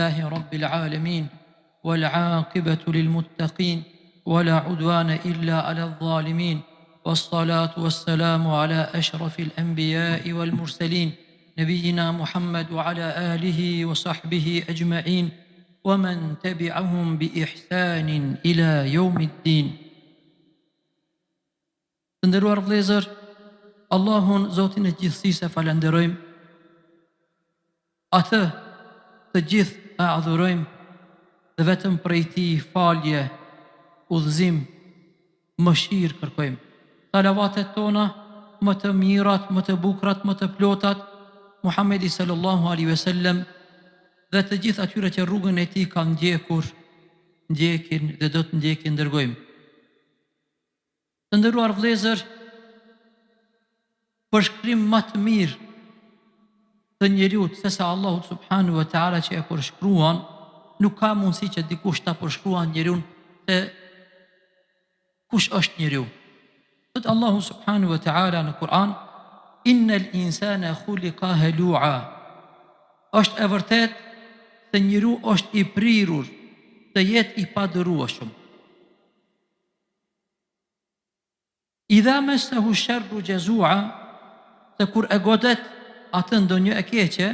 لله رب العالمين والعاقبة للمتقين ولا عدوان إلا على الظالمين والصلاة والسلام على أشرف الأنبياء والمرسلين نبينا محمد وعلى آله وصحبه أجمعين ومن تبعهم بإحسان إلى يوم الدين. Të nderuar vëllezër, Allahun Zotin e gjithësisë e falenderojmë. Atë të gjithë e adhurojmë dhe vetëm prej Tij falje, udhëzim, mëshirë kërkojmë. Salavatet tona më të mirat, më të bukrat, më të plotat, Muhamedi sallallahu alaihi wasallam dhe të gjithë atyre që rrugën e Tij kanë ndjekur, ndjekin dhe do të ndjekin dërgojmë. Të nderuar vëllezër, përshkrim më të mirë të njeriut sesa Allahu subhanahu wa taala që e përshkruan, nuk ka mundësi që dikush ta përshkruan njeriun se kush është njeriu. Thot Allahu subhanahu wa taala në Kur'an: Innal insana khuliqa halu'a. Është e vërtet se njeriu është i prirur të jetë i padërueshëm. Idha massahu sharru jazua, se kur e godet atë ndonjë e keqe,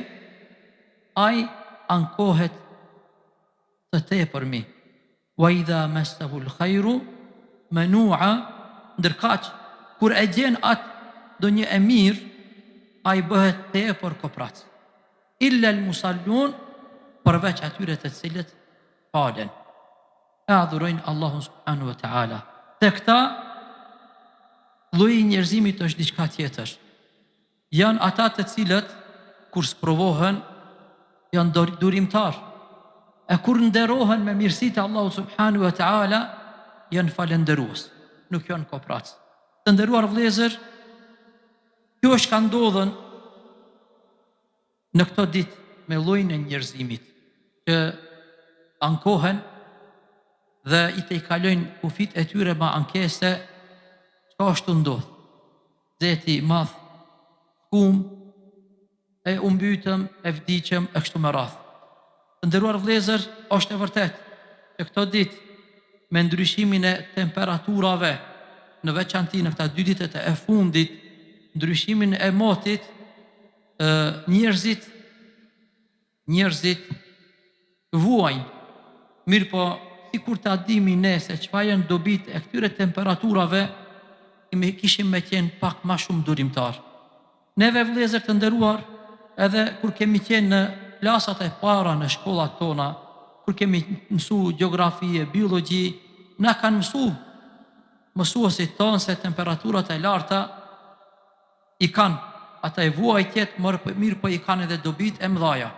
ai ankohet të tepërmi. Wa idha massahu al-khairu manu'a, ndërkaq kur e gjen atë ndonjë e mirë, ai bëhet tepër koprac. Illa al-musallun, përveç atyre të cilët falen, e adhurojnë Allahun subhanahu wa taala. Te këta lloji i njerëzimit është diçka tjetër. Janë ata të cilët kur sprovohen janë durimtar, e kur nderohen me mirësitë e Allahut subhanahu wa taala janë falendërues, nuk janë koprac. Të nderuar vëllezër, kjo është ka ndodhen në këto ditë me llojin e njerëzimit që ankohen dhe i tejkalojnë kufit e tyre me ankese. Çka është ndodh? Zeti i madh, e umbytëm, e vdiqëm, e kështu me radhë. Të nderuar vëllezër, është e vërtet që këto ditë me ndryshimin e temperaturave, në veçanti në këta 2 ditët e fundit, ndryshimin e motit, njerëzit vuajnë. Mirë po, sikur ta dimi ne se çfarë janë dobit e këtyre temperaturave, kishim me qenë pak ma shumë durimtar. Neve vëllezër të nderuar, edhe kur kemi qenë në klasat e para në shkollat tona, kur kemi mësu gjeografi, biologji, na kanë mësuesit tonë se temperaturat e larta i kanë, ata e vuajtjet, mirë po i kanë edhe dobit e mëdhaja.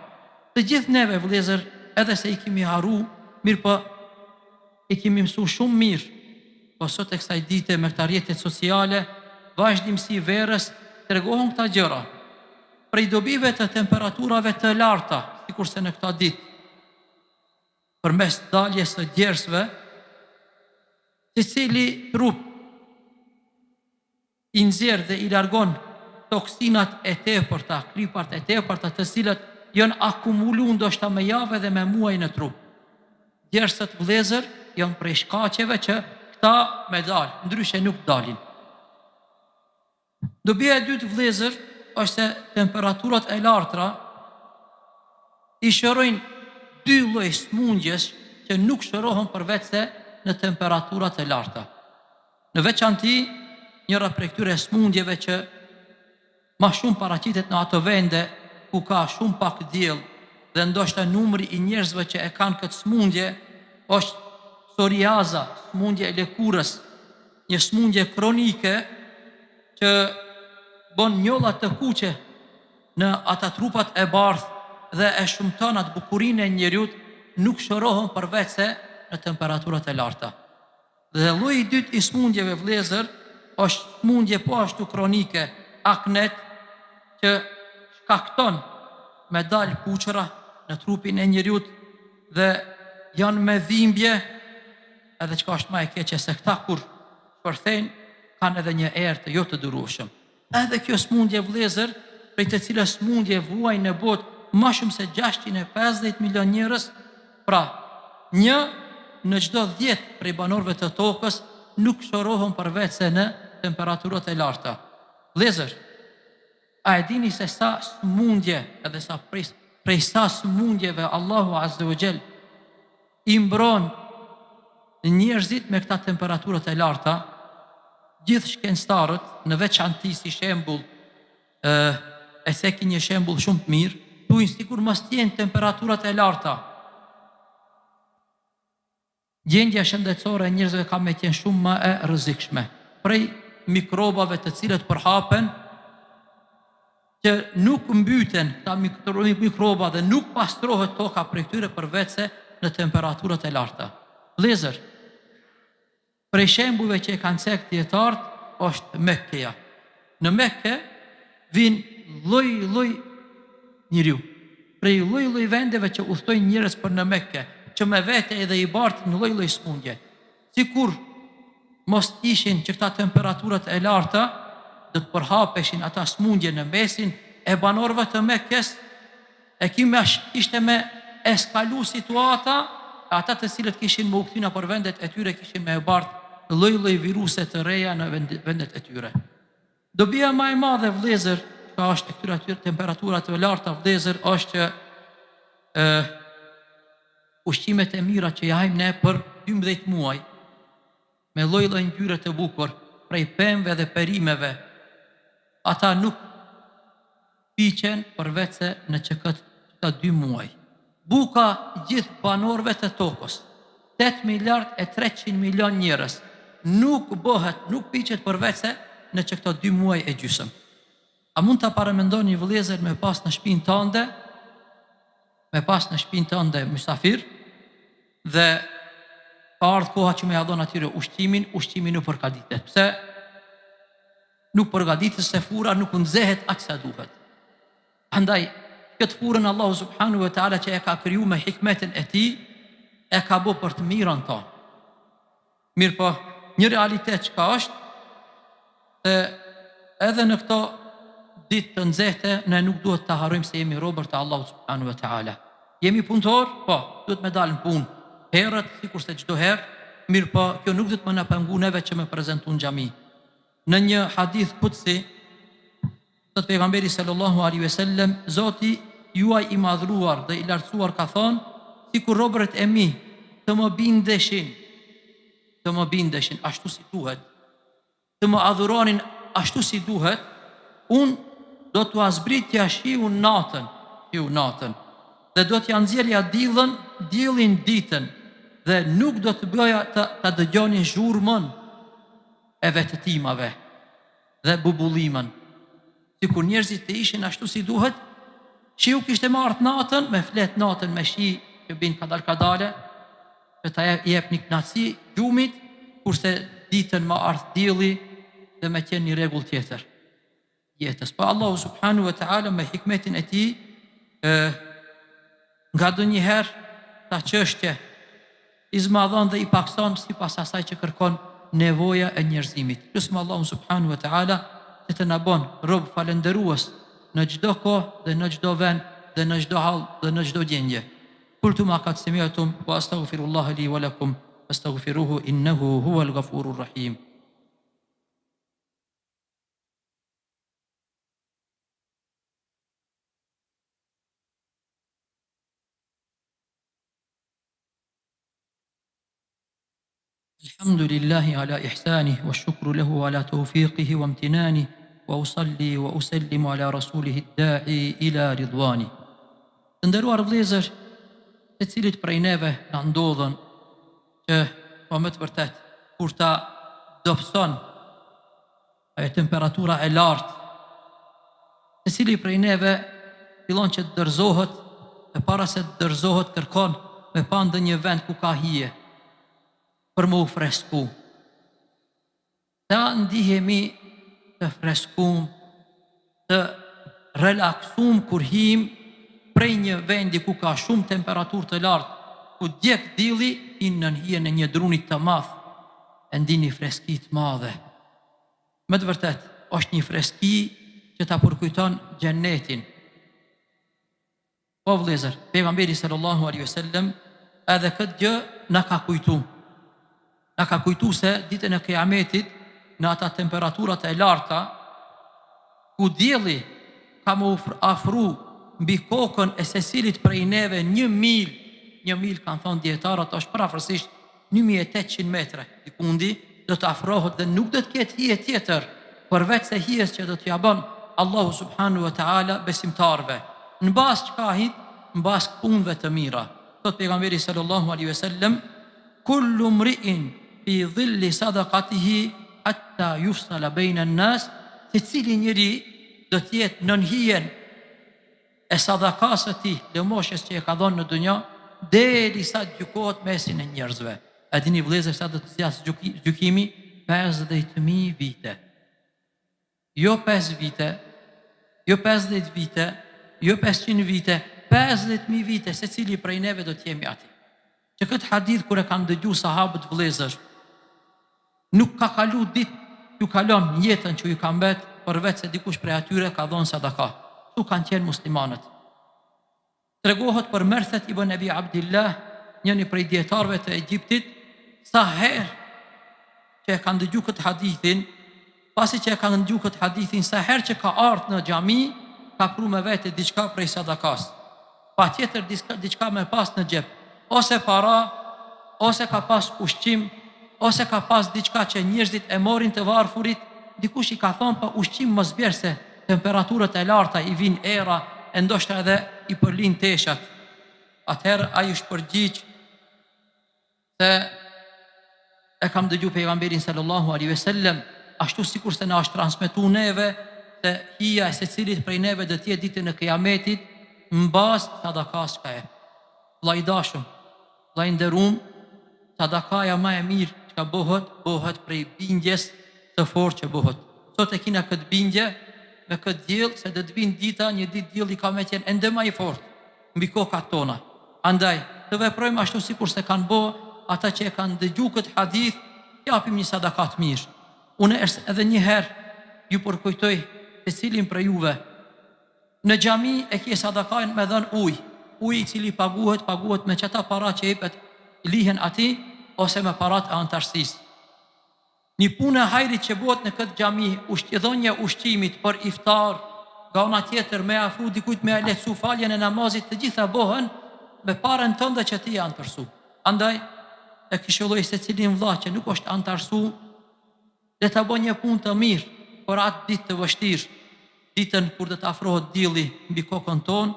Të gjithë neve vëllezër, edhe se i kemi haru, mirë po i kemi mësu shumë mirë. Po sot e kësaj dite me këta rrjetet sociale, vazhdimsi verës, tregohen këta gjëra. Prej dobive të temperaturave të larta, sikurse në këta ditë, përmes daljes së djersëve, secili trup i nxjerr dhe i largon toksinat e tepërta, kripart e tepërta, të cilët janë akumuluar ndoshta me javë dhe me muaj në trup. Djersët vëllezër janë prej shkaqeve që këta me dalë, ndryshe nuk dalin. Dobia e dytë vëllezër është se temperaturat e larta i shërojnë 2 lloj smundjes që nuk shërohen përveç se në temperaturat e larta. Në veçanti, njëra prej këtyre smundjeve që ma shumë paraqitet në ato vende ku ka shumë pak diell dhe ndoshta numri i njerëzve që e kanë këtë smundje është psoriaza, smundje e lëkurës, një smundje kronike që bën njolla të kuqe në ata trupat e bardhë dhe e shumton atë bukurinë e njeriut, nuk shërohen përveç se në temperaturat e larta. Dhe lloji i dytë i smundjeve vëllezër është smundje po ashtu kronike, aknet, që shkakton me dal kuqëra në trupin e njeriut dhe janë me dhimbje, edhe çka është më e keqe se këta kur përthejnë kanë edhe një erë të jo të durueshëm. Edhe kjo smundje vëllezër, prej të cilës smundje vuaj në botë ma shumë se 650 milion njerëz, pra një në çdo 10 prej banorëve të tokës nuk shorohen përveç se në temperaturat e larta. Vëllezër, a e dini se sa smundje, edhe sa prej sa smundjeve Allahu Azza wa Jall i mbron njerëzit me këta temperaturat e larta? Gjithë shkencëtarët, në veçanti si shembull e seki një shembull shumë të mirë, thuajnë sikur mos t'jenë temperaturat e larta, gjendja shëndetësore e njerëzve ka me qenë shumë më e rrezikshme. Prej mikrobave të cilët përhapen, që nuk mbyten ta mikroba dhe nuk pastrohet toka prej tyre përveç se në temperaturat e larta. Vëllezër, prej shembujve që e kanë cek dietarët është Mekkeja. Në Mekke vinë lloj njeriu, prej lloj vendeve që udhtojnë njerëz për në Mekke, që me vete edhe i bartë në lloj smundje. Sikur mos ishin që këta temperaturat e larta, do të përhapeshin ata smundje në mesin e banorëve të Mekkes, e ishte me eskalu situata, ata të cilët kishin më u kthina për vendet e tyre kishin me e bartë lloj viruse të reja në vendet e tyre. Dobia më e madhe, vëllezër, ka është e këtyre temperaturat të larta, vëllezër, është që ushqimet e mira që jajmë ne për 12 muaj, me lloj ngjyre të bukur, prej pemëve dhe perimeve, ata nuk piqen përveç se në këta 2 muaj. Buka gjithë banorëve të tokës, 8 miliard e 300 milion njerëz, nuk piqet përveç se në këta 2 muaj e gjysmë. A mund ta paramendoni, vëllezër, me pas në shtëpinë tënde mysafir, dhe ka ardhur koha që me ja dhon atyre ushqimin nuk përgatitet. Pse? Nuk përgatitet se fura nuk nxehet aq sa duhet. Andaj, këtë furën Allahu subhanahu wa taala që e ka kriju me hikmetin e tij, e ka bë për të mirën tonë. Mirë po, një realitet që ka është, se edhe në këto ditë të nxehte, ne nuk duhet të harrojmë se jemi robër të Allahu subhanahu wa taala. Jemi punëtor? Po, duhet me dalë në punë herët, sikur se çdo herë, mirë po, kjo nuk duhet më na pengu neve që me prezantu në xhami. Në një hadith qudsi, thot pejgamberi sallallahu alaihi wasallam, Zoti juaj i madhruar dhe i lartësuar ka thonë, sikur robërit e mi të më bindeshin ashtu si duhet, të më adhuronin ashtu si duhet, unë do t'u azbritja shiu natën, dhe do t'ja nxjerrja diellin ditën, dhe nuk do të bëja të dëgjoni zhurmën e vetëtimave dhe bubullimën. Sikur njerëzit të ishin ashtu si duhet, shiu kishte marrë natën, me flet natën me shi që bin kadale, që ta jep një knatësi gjumit, kurse ditën ma ardh dielli dhe me qenë një rregull tjetër jetës. Pa Allahu subhanahu wa taala me hikmetin e tij, nga ndonjëherë ta çështje i zmadhon dhe i pakson sipas asaj që kërkon nevoja e njerëzimit. Lutim Allahu subhanahu wa taala që të na bën rob falënderues në çdo kohë dhe në çdo vend dhe në çdo hall dhe në çdo gjendje. Qultu ma qad sami'tum wa astaghfirullaha li wa lakum fastaghfiruhu innahu huwal ghafurur rahim. الحمد لله على إحسانه والشكر له على توفيقه وامتنانه وأصلي وأسلم على رسوله الداعي إلى رضوانه. Të nderuar vëllezër, të cilit prej neve na ndodhen që po më të vërtet kur ta dobëson ajo temperatura e lartë, të cili prej neve fillon që të dërzohet, e para se të dërzohet kërkon me pa ndonjë vend ku ka hije për më u fresku. Ta ndihemi të freskum, të relaksum kur him prej një vendi ku ka shumë temperaturë të lartë, ku djeg dielli, në hijen e një drunit të madh, e ndini freski të madhe. Me të vërtet, është një freski që ta përkujton xhenetin. Po vëllezër, pejgamberi sallallahu alaihi wasallam edhe këtë gjë na ka kujtu. Na ka kujtu se ditën e Kiametit, në ata temperaturat e larta, ku dielli ka më afru mbi kokën e secilit prej neve 1 mil kanë thonë dietarët, është parafërsisht 1800 metra. Dikundi do të afrohet dhe nuk do të ketë hije tjetër përveç se hijes që do t'ja bën Allahu subhanahu wa taala besimtarve. Në bazë çkahit, në bazë punëve të mira. Thot pejgamberi sallallahu alaihi wasallam, kullu mri'in fi dhilli sadaqatihi hatta yufsala baina an-nas, secili njeri do të jetë nën hijen e sadakas së tij, lëmoshjes që e ka dhënë në dunjë, derisa të gjykohet mesin e njerëzve. A dini vëllezër sa do të zjas gjykimi? 50.000 vite. Jo 5 vite, jo 50 vite, jo 500 vite, 50.000 vite, se cili prej neve do t'jemi ati. Që këtë hadith, kër e kanë dëgju sahabët vëllezër, nuk ka kalu dit, ju kalon jetën që ju ka mbet, përveç se dikush prej atyre ka dhonë sadaka. Tu kanë qenë muslimanët. Tregohet për Merthet ibn Abi Abdillah, njëni prej djetarve të Egjiptit, sa herë që e kanë dëgju këtë hadithin, pasi që e kanë dëgju këtë hadithin, sa herë që ka ardhur në xhami, ka pru me vete diçka prej sadakas. Pa tjetër diçka me pas në xhep, ose para, ose ka pas ushqim, ose ka pas diçka që njerëzit e morin të varfurit. Dikush i ka thonë pa ushqim mos bjerë se temperaturët e larta i vin era, e ndoshta edhe i përlin teshat. Atëherë ai është përgjigj se e kam dëgju pejgamberin sallallahu alaihi wasallam, ashtu sikur se na është transmetuar neve se hija e secilit prej neve do të jetë ditën e Kiametit mbas sadakas ka e. Vllai dashur, vllai nderuam, sadakaja më e mirë që bëhet prej bindjes të fortë që bëhet. Sot e kina këtë bindje me këtë diell se do të vinë dita, një ditë dielli ka me qenë ende më i fortë mbi kokat tona. Andaj të veprojmë ashtu sikur se kanë bë ata që e kanë dëgju këtë hadith, japim një sadakat mirë. Unë edhe një herë ju përkujtoj se cilin për juve në xhami e kje sadakajnë me dhën ujë i cili paguhet me qëta para që jepet lihen ati ose me parat e antarësisë. Një punë e hajrit që bëhet në këtë xhami, dhënia ushqimit për iftar, nga ana tjetër me afru dikujt me lehtësu faljen e namazit, të gjitha bëhen me parën tënde që ti antarësu. Andaj e këshilloj se cilin vëlla që nuk është antarësu, dhe të bën një punë të mirë për atë ditë të vështirë, ditën kur do të afrohet dielli mbi kokën tonë,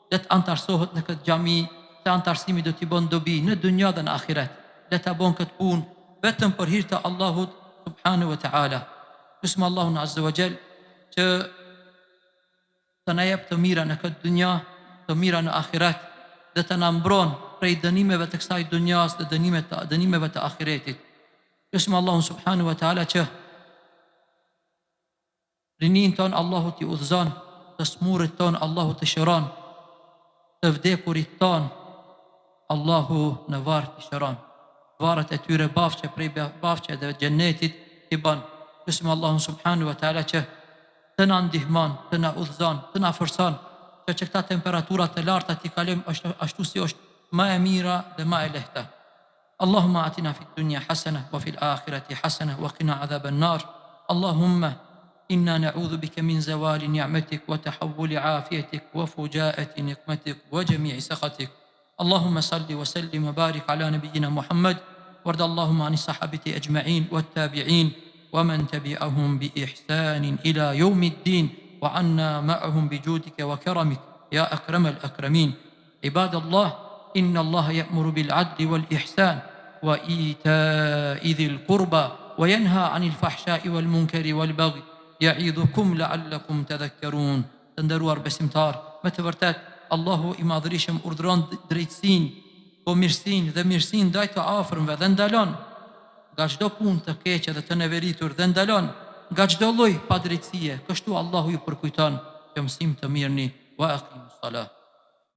dhe të antarësohet në këtë xhami, se antarësimi do t'i bën dobi në dunjë dhe në ahiret. Dhe të bën këtë punë vetëm për hir të Allahut subhanahu wa ta'ala. Lusim Allahun azza wa jall që të na jep të mira në këtë dunjë, të mira në ahiret, dhe të na mbron prej dënimeve të kësaj dunjas dhe dënimeve të ahiretit. Lusim Allahun subhanahu wa ta'ala që rinin ton Allahu t'i udhëzon, të smurit ton Allahu të shëron, të vdekurit ton Allahu në varë t'i shëron. Varët e tyre bafqe prej bafqe dhe gjennetit t'i ban. Lusim Allahun subhanahu wa ta'ala që të na ndihmon, të na udhëzon, të na forcon, që këta temperaturat të larta t'i kalojmë ashtu si është më e mira dhe më e lehta. Allahumma atina fid dunya hasana wa fil akhirati hasana wa qina adhaban nar. Allahumma inna na'udhu bika min zawali ni'matik wa tahawuli afiyatik wa fujaati niqmatik wa jami'i sakhatik. اللهم صل وسلم وبارك على نبينا محمد وارض اللهم عن الصحابة أجمعين والتابعين ومن تبعهم بإحسان إلى يوم الدين وعنا معهم بجودك وكرمك يا أكرم الأكرمين. عباد الله، إن الله يأمر بالعدل والإحسان وإيتاء ذي القربى وينهى عن الفحشاء والمنكر والبغي يعظكم لعلكم تذكرون. تندروار besimtar, me të vërtet Allahu i madhërisëm urdhëron drejtësinë, po mirësinë dhe mirësinë ndaj të afërmve dhe ndalon nga çdo punë të keqe dhe të neveritur dhe ndalon nga çdo lloj padrejtësie. Kështu Allahu ju përkujton që mësim të mirëni wa aqimus salat.